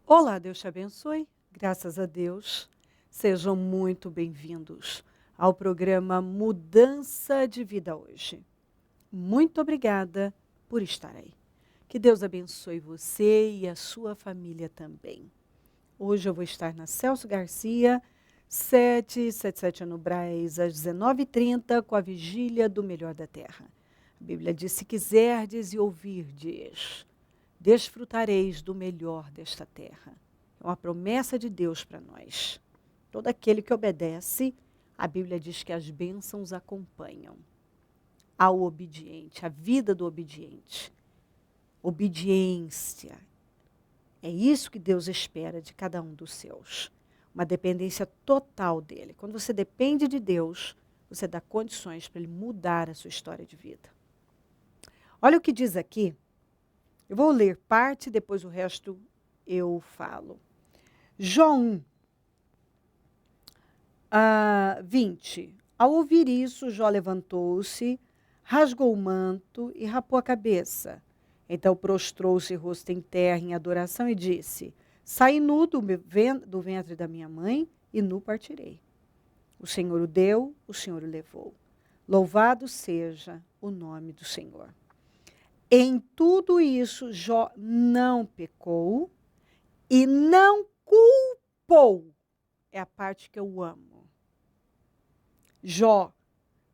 Olá, Deus te abençoe. Graças a Deus. Sejam muito bem-vindos ao programa Mudança de Vida hoje. Muito obrigada por estar aí. Que Deus abençoe você e a sua família também. Hoje eu vou estar na Celso Garcia, 777 no Brás, às 19h30, com a vigília do Melhor da Terra. A Bíblia diz, se quiserdes e ouvirdes, desfrutareis do melhor desta terra. É uma promessa de Deus para nós. Todo aquele que obedece, a Bíblia diz que as bênçãos acompanham ao obediente, a vida do obediente. Obediência. É isso que Deus espera de cada um dos seus. Uma dependência total dele. Quando você depende de Deus, você dá condições para ele mudar a sua história de vida. Olha o que diz aqui. Eu vou ler parte, depois o resto eu falo. Jó 1, 20. Ao ouvir isso, Jó levantou-se, rasgou o manto e rapou a cabeça. Então prostrou-se rosto em terra em adoração e disse, saí nu do ventre da minha mãe e nu partirei. O Senhor o deu, o Senhor o levou. Louvado seja o nome do Senhor. Em tudo isso, Jó não pecou e não culpou. É a parte que eu amo. Jó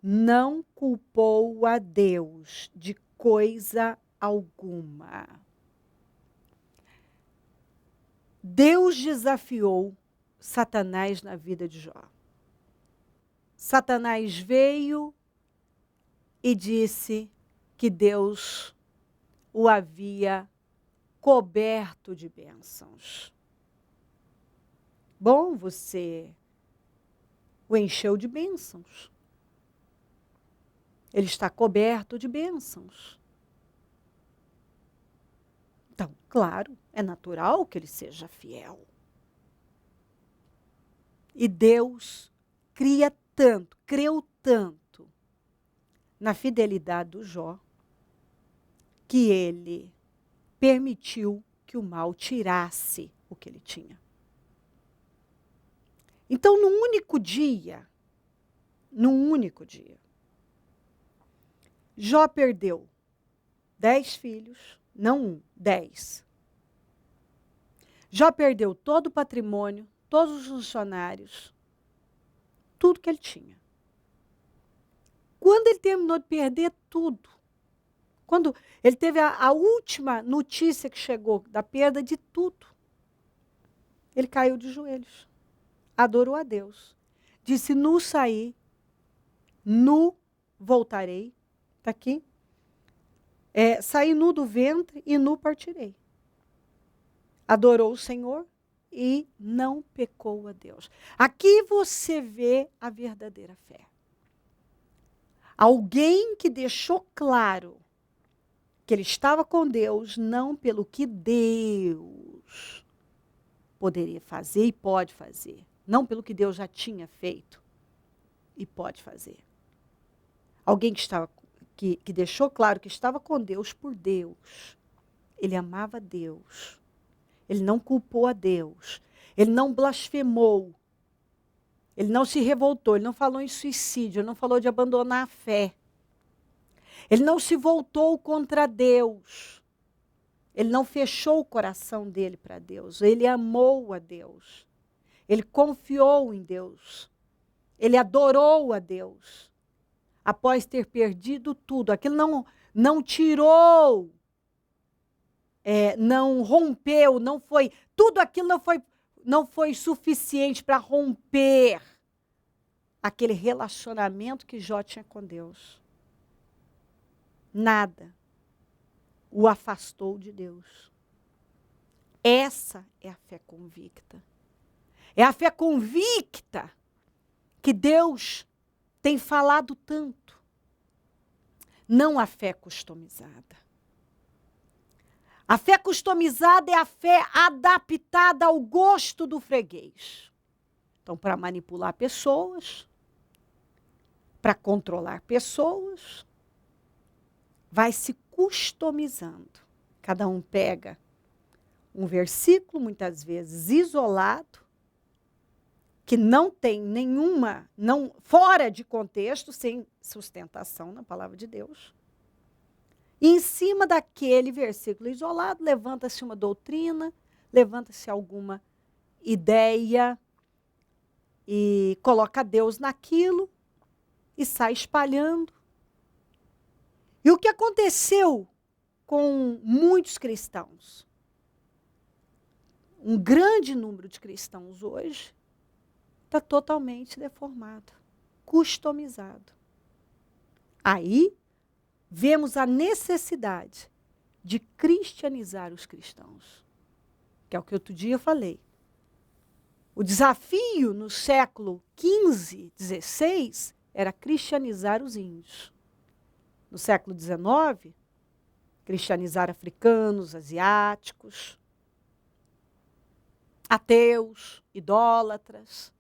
não culpou a Deus de coisa alguma. Deus desafiou Satanás na vida de Jó. Satanás veio e disse que Deus o havia coberto de bênçãos. Bom, você o encheu de bênçãos. Ele está coberto de bênçãos. Então, claro, é natural que ele seja fiel. E Deus creu tanto na fidelidade do Jó, que ele permitiu que o mal tirasse o que ele tinha. Então, num único dia, Jó perdeu 10 filhos, não 10. Jó perdeu todo o patrimônio, todos os funcionários, tudo que ele tinha. Quando ele terminou de perder tudo, quando ele teve a última notícia que chegou da perda de tudo, ele caiu de joelhos, adorou a Deus, disse, nu saí, nu voltarei, está aqui, saí nu do ventre e nu partirei. Adorou o Senhor e não pecou a Deus. Aqui você vê a verdadeira fé. Alguém que deixou claro que ele estava com Deus, não pelo que Deus poderia fazer e pode fazer. Não pelo que Deus já tinha feito e pode fazer. Alguém que deixou claro que estava com Deus por Deus. Ele amava Deus. Ele não culpou a Deus. Ele não blasfemou. Ele não se revoltou. Ele não falou em suicídio. Ele não falou de abandonar a fé. Ele não se voltou contra Deus. Ele não fechou o coração dele para Deus. Ele amou a Deus. Ele confiou em Deus. Ele adorou a Deus. Após ter perdido tudo. Aquilo não tirou, não rompeu, não foi. Tudo aquilo não foi suficiente para romper aquele relacionamento que Jó tinha com Deus. Nada o afastou de Deus. Essa é a fé convicta. É a fé convicta que Deus tem falado tanto. Não a fé customizada. A fé customizada é a fé adaptada ao gosto do freguês. Então, para manipular pessoas, para controlar pessoas, vai se customizando. Cada um pega um versículo, muitas vezes isolado, que não tem nenhuma, não, fora de contexto, sem sustentação na palavra de Deus. E em cima daquele versículo isolado, levanta-se uma doutrina, levanta-se alguma ideia e coloca Deus naquilo e sai espalhando. E o que aconteceu com muitos cristãos? Um grande número de cristãos hoje está totalmente deformado, customizado. Aí vemos a necessidade de cristianizar os cristãos, que é o que outro dia eu falei. O desafio no século XV, XVI, era cristianizar os índios. No século XIX, cristianizar africanos, asiáticos, ateus, idólatras.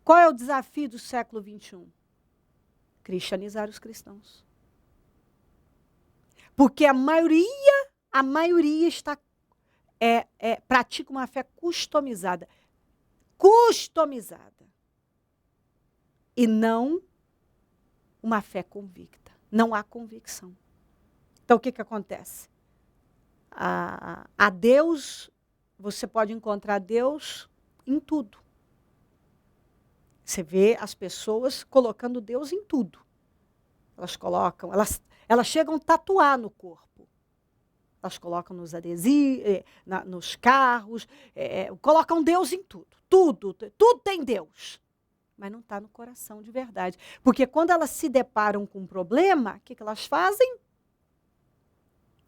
Qual é o desafio do século XXI? Cristianizar os cristãos. Porque a maioria está pratica uma fé customizada. Customizada. E não uma fé convicta. Não há convicção. Então, o que acontece? A Deus, você pode encontrar Deus em tudo. Você vê as pessoas colocando Deus em tudo. Elas chegam a tatuar no corpo. Elas colocam nos adesivos, nos carros, colocam Deus em tudo. Tudo tem Deus. Mas não está no coração de verdade. Porque quando elas se deparam com um problema, o que elas fazem?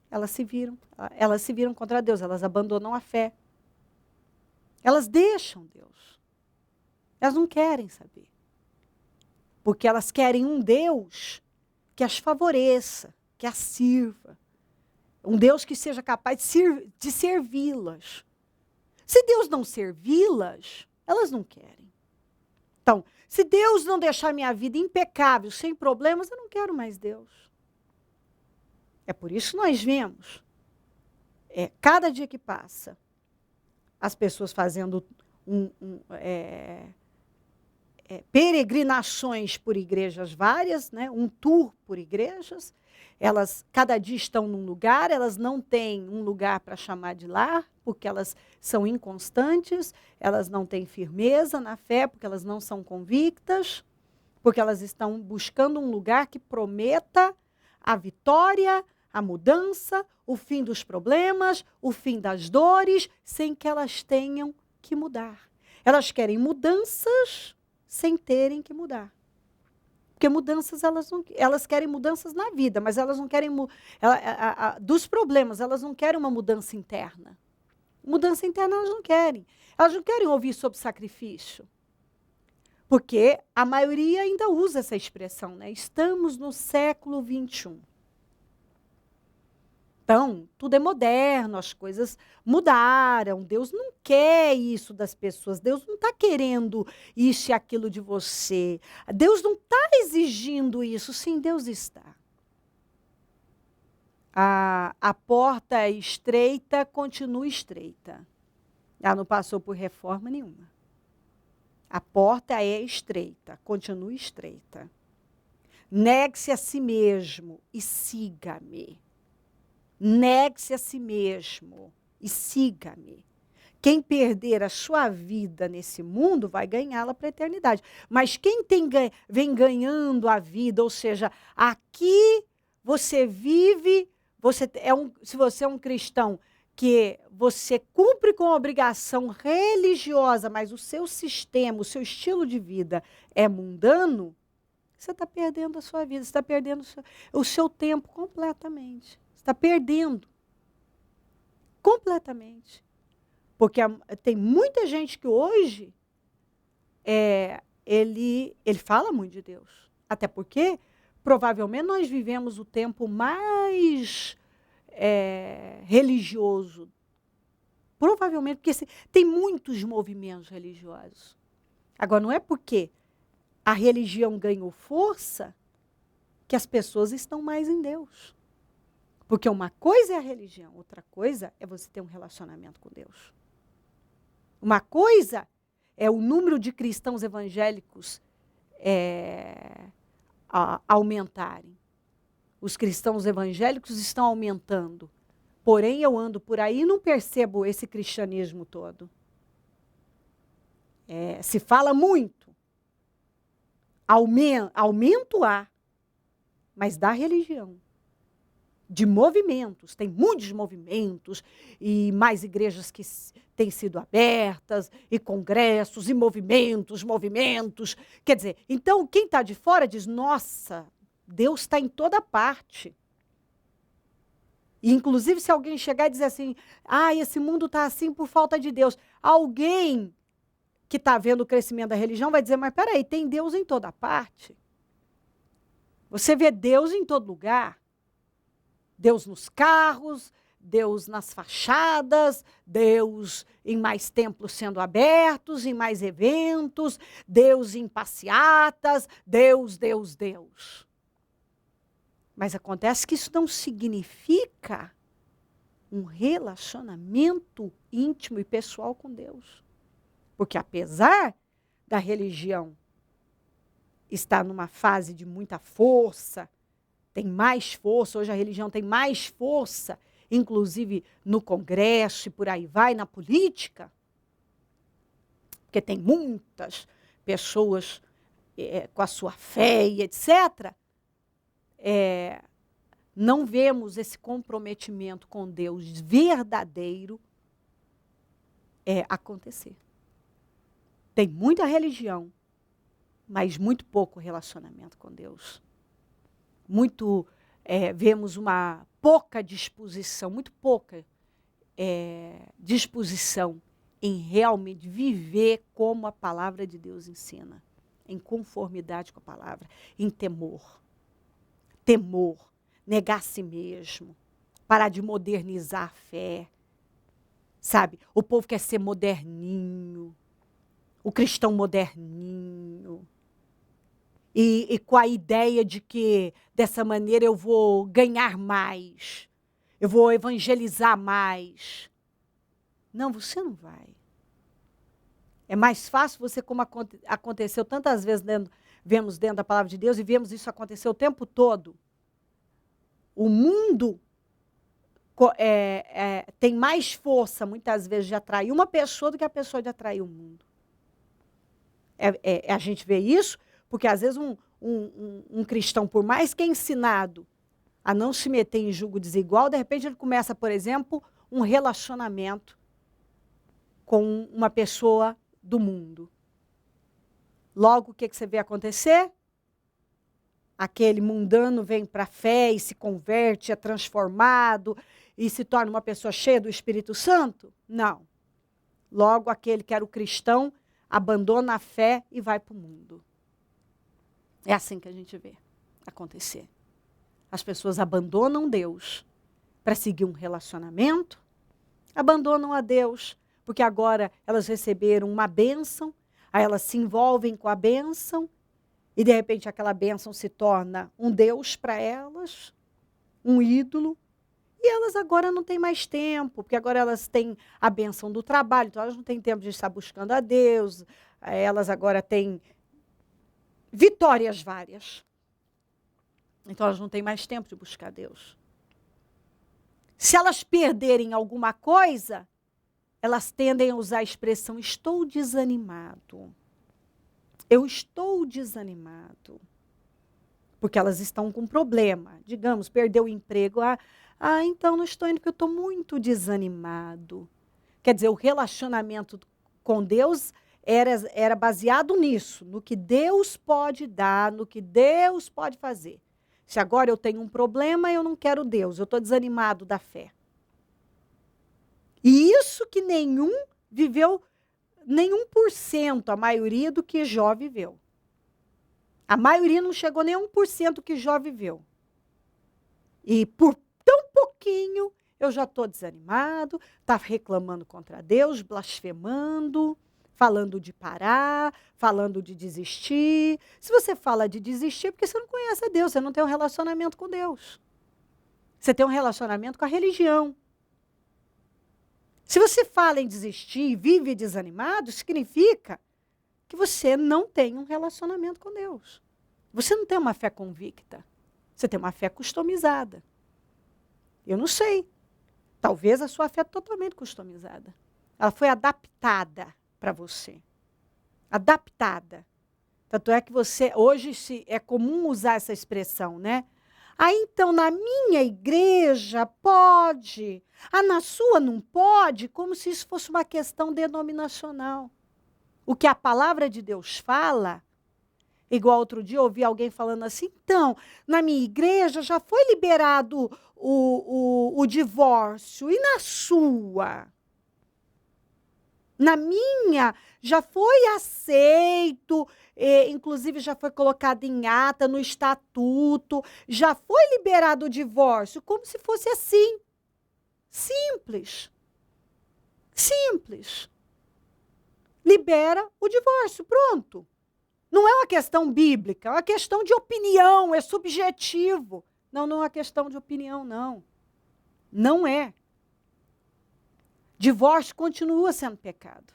Elas se viram contra Deus, elas abandonam a fé. Elas deixam Deus. Elas não querem saber. Porque elas querem um Deus que as favoreça, que as sirva. Um Deus que seja capaz de servi-las. Se Deus não servi-las, elas não querem. Então, se Deus não deixar minha vida impecável, sem problemas, eu não quero mais Deus. É por isso que nós vemos, cada dia que passa, as pessoas fazendo peregrinações por igrejas várias, né? Um tour por igrejas. Elas, cada dia estão num lugar, elas não têm um lugar para chamar de lar, porque elas são inconstantes, elas não têm firmeza na fé, porque elas não são convictas, porque elas estão buscando um lugar que prometa a vitória, a mudança, o fim dos problemas, o fim das dores, sem que elas tenham que mudar. Elas querem mudanças sem terem que mudar. Porque mudanças, elas querem mudanças na vida, mas elas não querem, dos problemas, elas não querem uma mudança interna. Mudança interna elas não querem. Elas não querem ouvir sobre sacrifício. Porque a maioria ainda usa essa expressão, né? Estamos no século XXI. Então, tudo é moderno, as coisas mudaram. Deus não quer isso das pessoas. Deus não está querendo isso e aquilo de você. Deus não está exigindo isso. Sim, Deus está. A porta é estreita, continua estreita. Ela não passou por reforma nenhuma. A porta é estreita, continua estreita. Negue-se a si mesmo e siga-me. Negue-se a si mesmo e siga-me. Quem perder a sua vida nesse mundo vai ganhá-la para a eternidade. Mas quem vem ganhando a vida, ou seja, aqui você vive, se você é um cristão que você cumpre com a obrigação religiosa, mas o seu sistema, o seu estilo de vida é mundano, você está perdendo a sua vida, você está perdendo o seu tempo completamente. Está perdendo. Completamente. Porque tem muita gente que hoje ele fala muito de Deus. Até porque, provavelmente, nós vivemos o tempo mais religioso. Provavelmente, porque tem muitos movimentos religiosos. Agora, não é porque a religião ganhou força que as pessoas estão mais em Deus. Porque uma coisa é a religião, outra coisa é você ter um relacionamento com Deus. Uma coisa é o número de cristãos evangélicos aumentarem. Os cristãos evangélicos estão aumentando. Porém, eu ando por aí e não percebo esse cristianismo todo. Se fala muito. Aumento há, mas da religião. De movimentos, tem muitos movimentos, e mais igrejas que têm sido abertas, e congressos, e movimentos. Quer dizer, então quem está de fora diz, nossa, Deus está em toda parte. E, inclusive, se alguém chegar e dizer assim, esse mundo está assim por falta de Deus, alguém que está vendo o crescimento da religião vai dizer, mas peraí, tem Deus em toda parte. Você vê Deus em todo lugar. Deus nos carros, Deus nas fachadas, Deus em mais templos sendo abertos, em mais eventos, Deus em passeatas, Deus. Mas acontece que isso não significa um relacionamento íntimo e pessoal com Deus. Porque apesar da religião estar numa fase de muita força, tem mais força, hoje a religião tem mais força, inclusive no Congresso e por aí vai, na política, porque tem muitas pessoas com a sua fé e etc., não vemos esse comprometimento com Deus verdadeiro acontecer. Tem muita religião, mas muito pouco relacionamento com Deus. Vemos uma pouca disposição, muito pouca disposição em realmente viver como a palavra de Deus ensina, em conformidade com a palavra, em temor, negar a si mesmo, parar de modernizar a fé, sabe? O povo quer ser moderninho, o cristão moderninho, e com a ideia de que dessa maneira eu vou ganhar mais, eu vou evangelizar mais. Não, você não vai. É mais fácil você, como aconteceu tantas vezes, vemos dentro da palavra de Deus, e vemos isso acontecer o tempo todo. O mundo tem mais força, muitas vezes, de atrair uma pessoa do que a pessoa de atrair o mundo. A gente vê isso porque, às vezes, um cristão, por mais que é ensinado a não se meter em julgo desigual, de repente ele começa, por exemplo, um relacionamento com uma pessoa do mundo. Logo, o que você vê acontecer? Aquele mundano vem para a fé e se converte, é transformado e se torna uma pessoa cheia do Espírito Santo? Não. Logo, aquele que era o cristão abandona a fé e vai para o mundo. É assim que a gente vê acontecer. As pessoas abandonam Deus para seguir um relacionamento, abandonam a Deus porque agora elas receberam uma bênção, aí elas se envolvem com a bênção e de repente aquela bênção se torna um Deus para elas, um ídolo, e elas agora não têm mais tempo, porque agora elas têm a bênção do trabalho, então elas não têm tempo de estar buscando a Deus, elas agora têm vitórias várias. Então elas não têm mais tempo de buscar Deus. Se elas perderem alguma coisa, elas tendem a usar a expressão estou desanimado. Eu estou desanimado. Porque elas estão com problema. Digamos, perdeu o emprego. Então não estou indo porque eu estou muito desanimado. Quer dizer, o relacionamento com Deus era baseado nisso, no que Deus pode dar, no que Deus pode fazer. Se agora eu tenho um problema, eu não quero Deus, eu estou desanimado da fé. E isso que viveu nem 1%, a maioria do que Jó viveu. A maioria não chegou nem a 1% do que Jó viveu. E por tão pouquinho, eu já estou desanimado, está reclamando contra Deus, blasfemando, falando de parar, falando de desistir. Se você fala de desistir, é porque você não conhece a Deus, você não tem um relacionamento com Deus. Você tem um relacionamento com a religião. Se você fala em desistir e vive desanimado, significa que você não tem um relacionamento com Deus. Você não tem uma fé convicta. Você tem uma fé customizada. Eu não sei. Talvez a sua fé é totalmente customizada. Ela foi adaptada para você. Adaptada. Tanto é que você, hoje é comum usar essa expressão, né? Ah, então na minha igreja pode. Ah, na sua não pode, como se isso fosse uma questão denominacional. O que a palavra de Deus fala, igual outro dia eu ouvi alguém falando assim, então, na minha igreja já foi liberado o divórcio, e na sua? Na minha já foi aceito, inclusive já foi colocado em ata, no estatuto, já foi liberado o divórcio, como se fosse assim. Simples. Simples. Libera o divórcio, pronto. Não é uma questão bíblica, é uma questão de opinião, é subjetivo. Não, não é uma questão de opinião, não. Não é. Divórcio continua sendo pecado.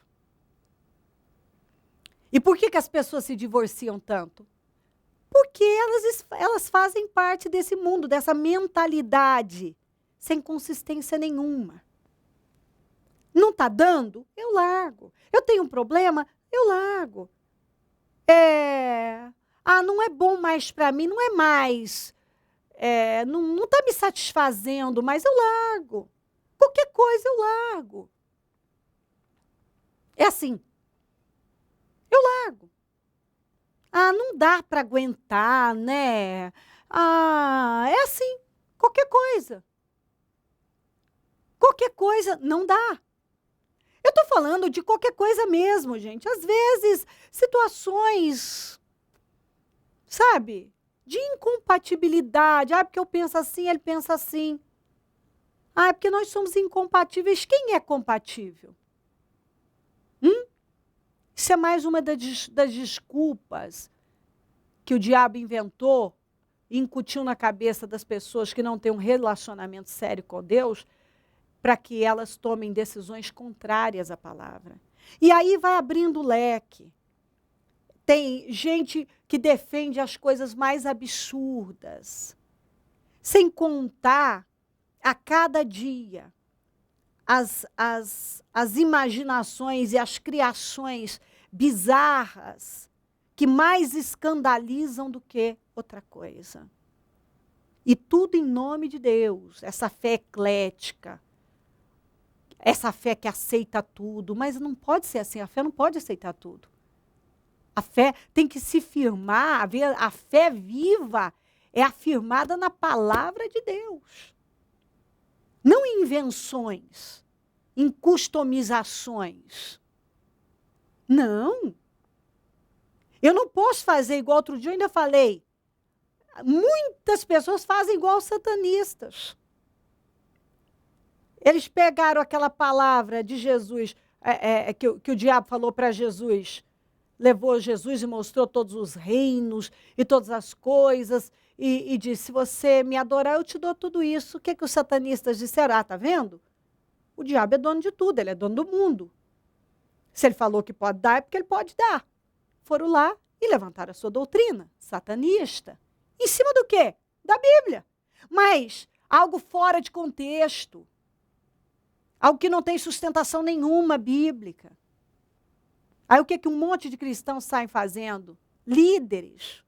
E por que as pessoas se divorciam tanto? Porque elas fazem parte desse mundo, dessa mentalidade, sem consistência nenhuma. Não está dando? Eu largo. Eu tenho um problema? Eu largo. Não é bom mais para mim, não é mais. Não está me satisfazendo, mas eu largo. Qualquer coisa eu largo. É assim. Eu largo. Não dá para aguentar, né? É assim. Qualquer coisa. Qualquer coisa não dá. Eu estou falando de qualquer coisa mesmo, gente. Às vezes, situações, sabe, de incompatibilidade. Porque eu penso assim, ele pensa assim. É porque nós somos incompatíveis. Quem é compatível? Isso é mais uma das desculpas que o diabo inventou e incutiu na cabeça das pessoas que não têm um relacionamento sério com Deus, para que elas tomem decisões contrárias à palavra. E aí vai abrindo o leque. Tem gente que defende as coisas mais absurdas, sem contar a cada dia as imaginações e as criações bizarras que mais escandalizam do que outra coisa. E tudo em nome de Deus, essa fé eclética, essa fé que aceita tudo, mas não pode ser assim, a fé não pode aceitar tudo. A fé tem que se firmar, a fé viva é afirmada na palavra de Deus. Não em invenções, em customizações. Não. Eu não posso fazer igual outro dia, eu ainda falei. Muitas pessoas fazem igual os satanistas. Eles pegaram aquela palavra de Jesus, que o diabo falou para Jesus, levou Jesus e mostrou todos os reinos e todas as coisas, e disse, se você me adorar, eu te dou tudo isso. O que os satanistas disseram? Tá vendo? O diabo é dono de tudo, ele é dono do mundo. Se ele falou que pode dar, é porque ele pode dar. Foram lá e levantaram a sua doutrina satanista. Em cima do quê? Da Bíblia. Mas algo fora de contexto. Algo que não tem sustentação nenhuma bíblica. Aí o que um monte de cristãos saem fazendo? Líderes.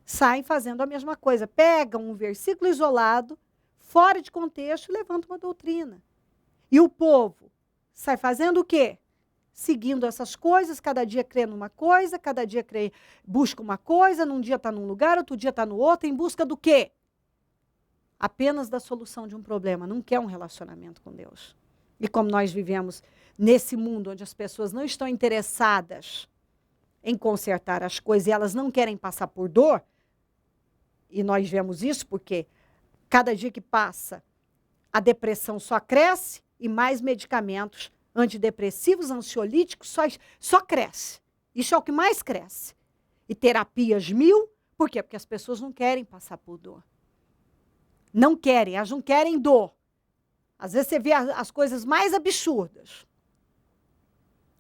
Saem fazendo a mesma coisa. Pegam um versículo isolado, fora de contexto, e levantam uma doutrina. E o povo sai fazendo o quê? Seguindo essas coisas, cada dia crê numa coisa, cada dia busca uma coisa, num dia está num lugar, outro dia está no outro, em busca do quê? Apenas da solução de um problema, não quer um relacionamento com Deus. E como nós vivemos nesse mundo onde as pessoas não estão interessadas em consertar as coisas e elas não querem passar por dor, e nós vemos isso porque cada dia que passa a depressão só cresce e mais medicamentos antidepressivos, ansiolíticos, só cresce. Isso é o que mais cresce. E terapias 1000, por quê? Porque as pessoas não querem passar por dor. Não querem, elas não querem dor. Às vezes você vê as coisas mais absurdas.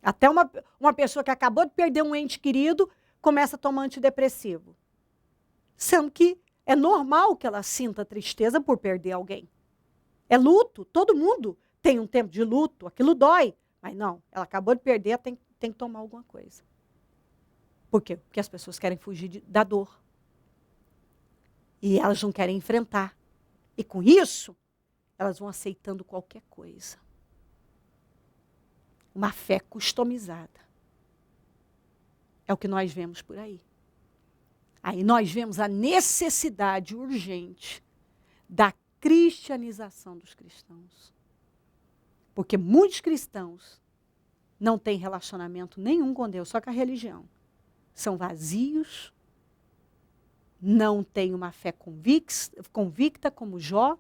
Até uma pessoa que acabou de perder um ente querido começa a tomar antidepressivo. Sendo que é normal que ela sinta tristeza por perder alguém. É luto, todo mundo tem um tempo de luto, aquilo dói. Mas não, ela acabou de perder, tem que tomar alguma coisa. Por quê? Porque as pessoas querem fugir da dor. E elas não querem enfrentar. E com isso, elas vão aceitando qualquer coisa. Uma fé customizada. É o que nós vemos por aí. Aí nós vemos a necessidade urgente da cristianização dos cristãos. Porque muitos cristãos não têm relacionamento nenhum com Deus, só com a religião. São vazios, não têm uma fé convicta como Jó.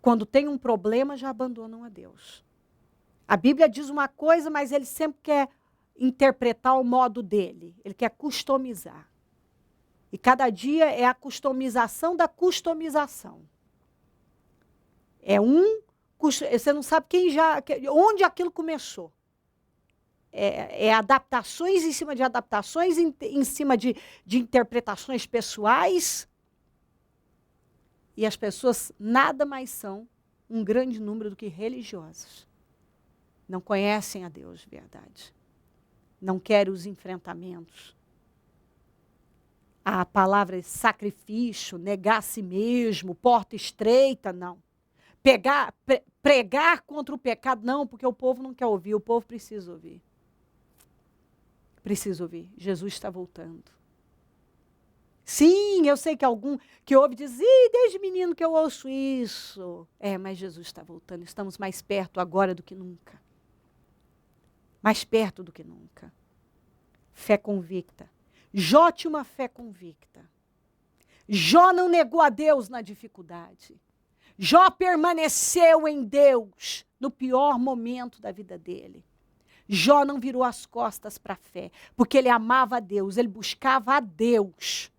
Quando tem um problema, já abandonam a Deus. A Bíblia diz uma coisa, mas ele sempre quer interpretar o modo dele. Ele quer customizar. E cada dia é a customização da customização. Você não sabe onde aquilo começou. É adaptações em cima de adaptações, em cima de interpretações pessoais. E as pessoas nada mais são um grande número do que religiosos. Não conhecem a Deus de verdade. Não querem os enfrentamentos. A palavra é sacrifício, negar a si mesmo, porta estreita, não. Pregar contra o pecado, não, porque o povo não quer ouvir, o povo precisa ouvir. Precisa ouvir. Jesus está voltando. Sim, eu sei que algum que ouve diz, desde menino que eu ouço isso. Mas Jesus está voltando, estamos mais perto agora do que nunca. Mais perto do que nunca. Fé convicta. Jó tinha uma fé convicta. Jó não negou a Deus na dificuldade. Jó permaneceu em Deus no pior momento da vida dele. Jó não virou as costas para a fé, porque ele amava a Deus, ele buscava a Deus.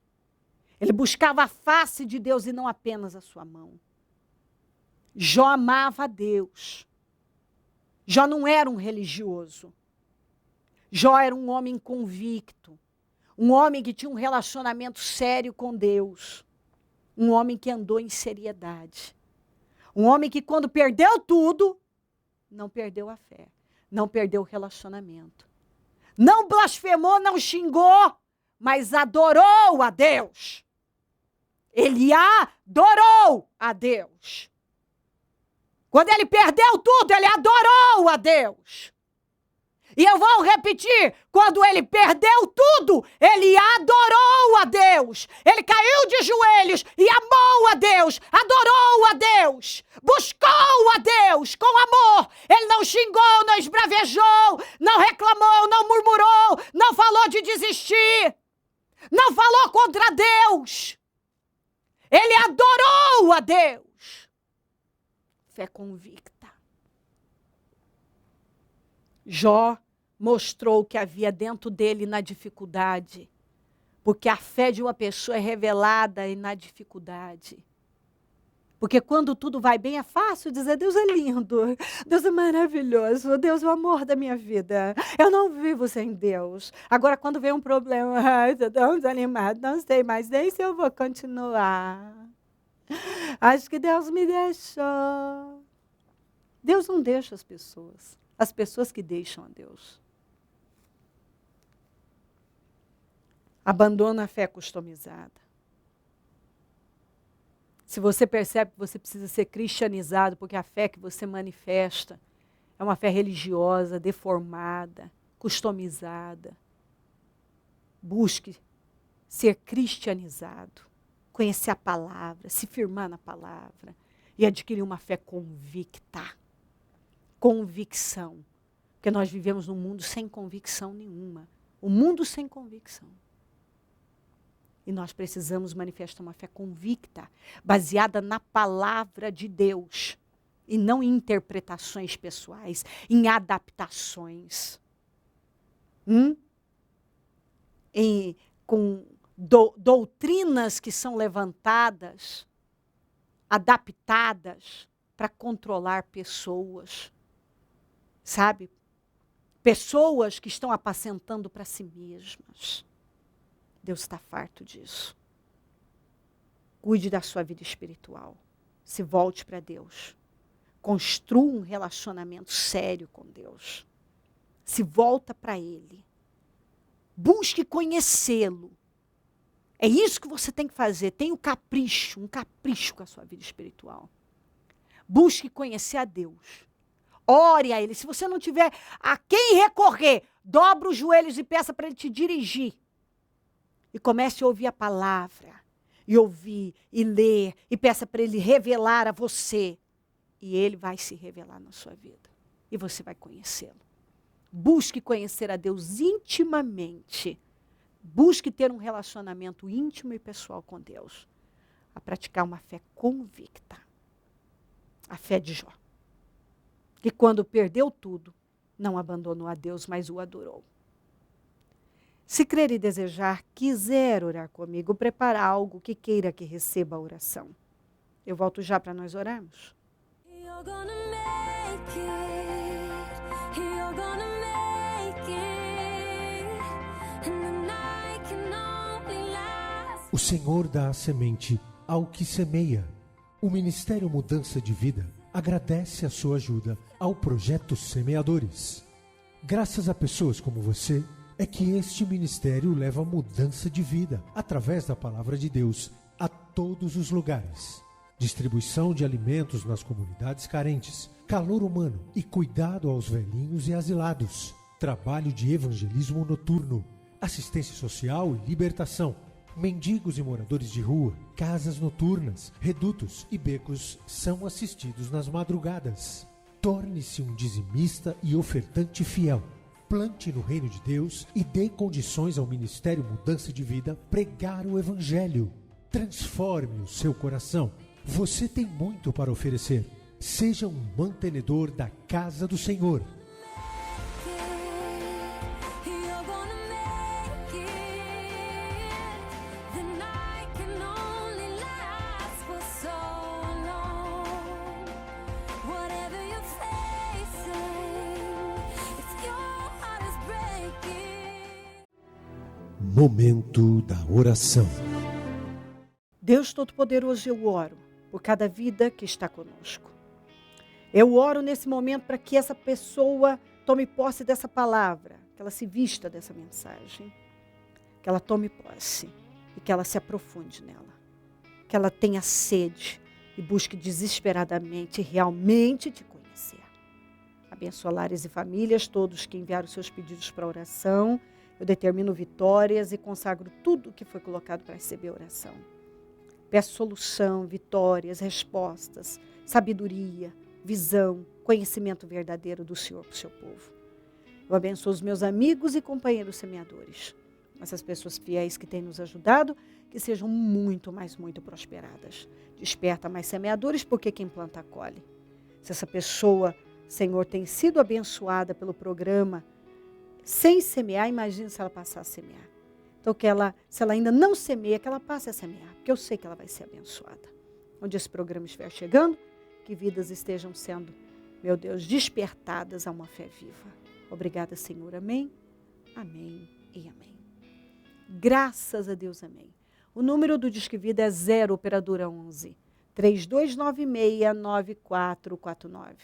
Ele buscava a face de Deus e não apenas a sua mão. Jó amava a Deus. Jó não era um religioso. Jó era um homem convicto. Um homem que tinha um relacionamento sério com Deus. Um homem que andou em seriedade. Um homem que quando perdeu tudo, não perdeu a fé. Não perdeu o relacionamento. Não blasfemou, não xingou, mas adorou a Deus. Ele adorou a Deus. Quando ele perdeu tudo, ele adorou a Deus. E eu vou repetir, quando ele perdeu tudo, ele adorou a Deus. Ele caiu de joelhos e amou a Deus, adorou a Deus, buscou a Deus com amor. Ele não xingou, não esbravejou, não reclamou, não murmurou, não falou de desistir, não falou contra Deus. Ele adorou a Deus. Fé convicta. Jó mostrou o que havia dentro dele na dificuldade, porque a fé de uma pessoa é revelada na dificuldade. Porque quando tudo vai bem é fácil dizer, Deus é lindo, Deus é maravilhoso, Deus é o amor da minha vida, eu não vivo sem Deus. Agora quando vem um problema, estou tão desanimado, não sei mais nem se eu vou continuar. Acho que Deus me deixou. Deus não deixa as pessoas que deixam a Deus. Abandona a fé customizada. Se você percebe que você precisa ser cristianizado, porque a fé que você manifesta é uma fé religiosa, deformada, customizada. Busque ser cristianizado, conhecer a palavra, se firmar na palavra e adquirir uma fé convicta. Convicção. Porque nós vivemos num mundo sem convicção nenhuma. Um mundo sem convicção. E nós precisamos manifestar uma fé convicta, baseada na palavra de Deus. E não em interpretações pessoais, em adaptações. Com doutrinas que são levantadas adaptadas para controlar pessoas, sabe? Pessoas que estão apacentando para si mesmas. Deus está farto disso. Cuide da sua vida espiritual. Se volte para Deus. Construa um relacionamento sério com Deus. Se volta para Ele. Busque conhecê-lo. É isso que você tem que fazer. Tenha um capricho com a sua vida espiritual. Busque conhecer a Deus. Ore a Ele. Se você não tiver a quem recorrer, dobra os joelhos e peça para Ele te dirigir. E comece a ouvir a palavra. E ouvir, e ler, e peça para Ele revelar a você. E Ele vai se revelar na sua vida. E você vai conhecê-lo. Busque conhecer a Deus intimamente. Busque ter um relacionamento íntimo e pessoal com Deus. A praticar uma fé convicta. A fé de Jó. Que quando perdeu tudo, não abandonou a Deus, mas o adorou. Se crer e desejar, quiser orar comigo, prepara algo que queira que receba a oração. Eu volto já para nós orarmos. O Senhor dá a semente ao que semeia. O Ministério Mudança de Vida agradece a sua ajuda ao Projeto Semeadores. Graças a pessoas como você, é que este ministério leva mudança de vida através da palavra de Deus a todos os lugares. Distribuição de alimentos nas comunidades carentes, calor humano e cuidado aos velhinhos e asilados. Trabalho de evangelismo noturno, assistência social e libertação. Mendigos e moradores de rua, casas noturnas, redutos e becos são assistidos nas madrugadas. Torne-se um dizimista e ofertante fiel. Plante no reino de Deus e dê condições ao Ministério Mudança de Vida pregar o Evangelho. Transforme o seu coração. Você tem muito para oferecer. Seja um mantenedor da casa do Senhor. Momento da oração. Deus Todo-Poderoso, eu oro por cada vida que está conosco. Eu oro nesse momento para que essa pessoa tome posse dessa palavra, que ela se vista dessa mensagem, que ela tome posse e que ela se aprofunde nela, que ela tenha sede e busque desesperadamente realmente te conhecer. Abençoa lares e famílias, todos que enviaram seus pedidos para oração. Eu determino vitórias e consagro tudo que foi colocado para receber oração. Peço solução, vitórias, respostas, sabedoria, visão, conhecimento verdadeiro do Senhor para o seu povo. Eu abençoo os meus amigos e companheiros semeadores. Essas pessoas fiéis que têm nos ajudado, que sejam muito, mas muito prosperadas. Desperta mais semeadores, porque quem planta colhe. Se essa pessoa, Senhor, tem sido abençoada pelo programa, sem semear, imagine se ela passar a semear. Então, se ela ainda não semeia, que ela passe a semear, porque eu sei que ela vai ser abençoada. Onde esse programa estiver chegando, que vidas estejam sendo, meu Deus, despertadas a uma fé viva. Obrigada, Senhor. Amém, amém e amém. Graças a Deus, amém. O número do Disque Vida é 0, operadora 11, 3296-9449.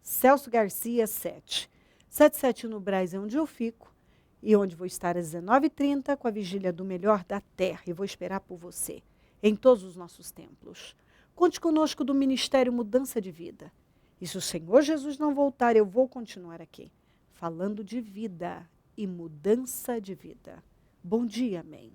Celso Garcia, 77 no Brás é onde eu fico e onde vou estar às 19h30 com a vigília do Melhor da Terra e vou esperar por você em todos os nossos templos. Conte conosco do Ministério Mudança de Vida. E se o Senhor Jesus não voltar, eu vou continuar aqui, falando de vida e mudança de vida. Bom dia, amém.